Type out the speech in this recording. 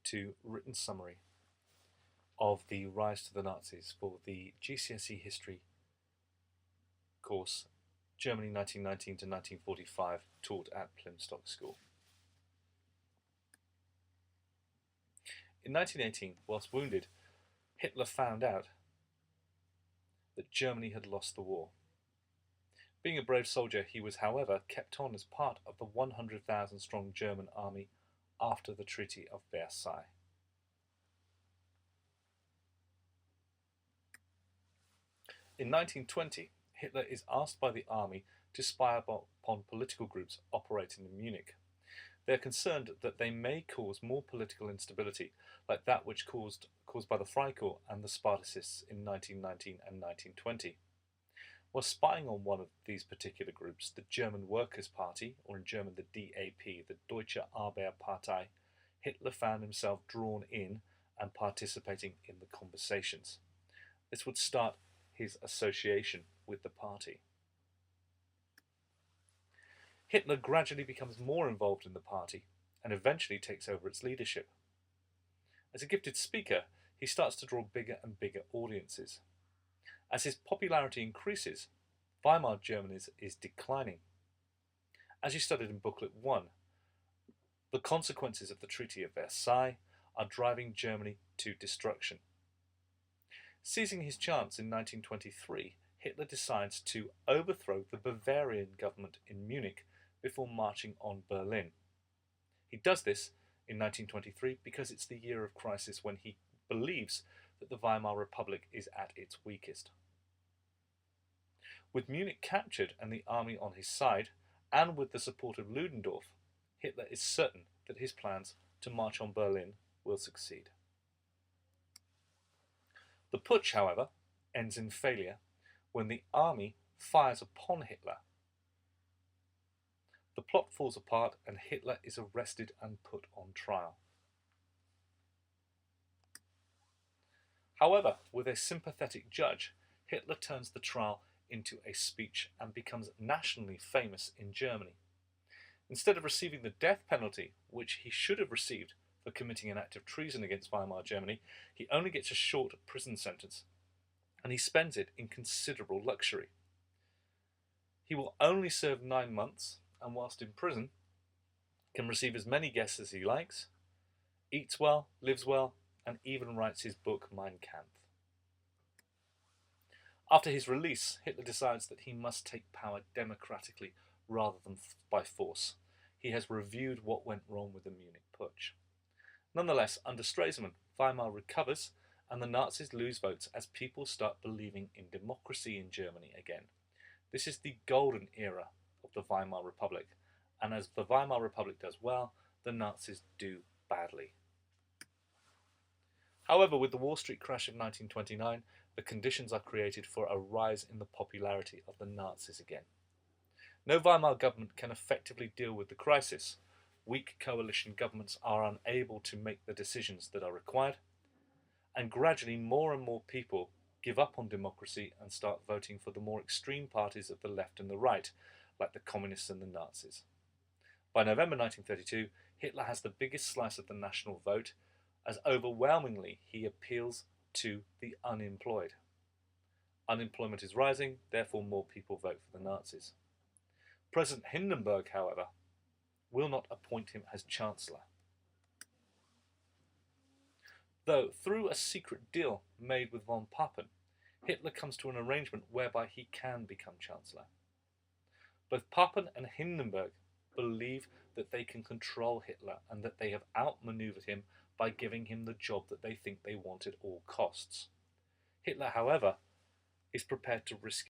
Two written summary of the rise to the Nazis for the GCSE History course, Germany 1919 to 1945, taught at Plymstock School. In 1918, whilst wounded, Hitler found out that Germany had lost the war. Being a brave soldier, he was, however, kept on as part of the 100,000 strong German army after the Treaty of Versailles. In 1920, Hitler is asked by the army to spy upon political groups operating in Munich. They are concerned that they may cause more political instability, like that which caused by the Freikorps and the Spartacists in 1919 and 1920. While spying on one of these particular groups, the German Workers' Party, or in German the DAP, the Deutsche Arbeiterpartei, Hitler found himself drawn in and participating in the conversations. This would start his association with the party. Hitler gradually becomes more involved in the party and eventually takes over its leadership. As a gifted speaker, he starts to draw bigger and bigger audiences. As his popularity increases, Weimar Germany is declining. As you studied in Booklet 1, the consequences of the Treaty of Versailles are driving Germany to destruction. Seizing his chance in 1923, Hitler decides to overthrow the Bavarian government in Munich before marching on Berlin. He does this in 1923 because it's the year of crisis when he believes that the Weimar Republic is at its weakest. With Munich captured and the army on his side, and with the support of Ludendorff, Hitler is certain that his plans to march on Berlin will succeed. The putsch, however, ends in failure when the army fires upon Hitler. The plot falls apart and Hitler is arrested and put on trial. However, with a sympathetic judge, Hitler turns the trial into a speech and becomes nationally famous in Germany. Instead of receiving the death penalty, which he should have received for committing an act of treason against Weimar Germany, he only gets a short prison sentence, and he spends it in considerable luxury. He will only serve 9 months, and whilst in prison, can receive as many guests as he likes, eats well, lives well, and even writes his book Mein Kampf. After his release, Hitler decides that he must take power democratically rather than by force. He has reviewed what went wrong with the Munich putsch. Nonetheless, under Stresemann, Weimar recovers and the Nazis lose votes as people start believing in democracy in Germany again. This is the golden era of the Weimar Republic, and as the Weimar Republic does well, the Nazis do badly. However, with the Wall Street crash of 1929, the conditions are created for a rise in the popularity of the Nazis again. No Weimar government can effectively deal with the crisis. Weak coalition governments are unable to make the decisions that are required, and gradually more and more people give up on democracy and start voting for the more extreme parties of the left and the right, like the communists and the Nazis. By November 1932, Hitler has the biggest slice of the national vote, as overwhelmingly he appeals to the unemployed. Unemployment is rising, therefore more people vote for the Nazis. President Hindenburg, however, will not appoint him as Chancellor. Though, through a secret deal made with von Papen, Hitler comes to an arrangement whereby he can become Chancellor. Both Papen and Hindenburg believe that they can control Hitler and that they have outmaneuvered him by giving him the job that they think they want at all costs. Hitler, however, is prepared to risk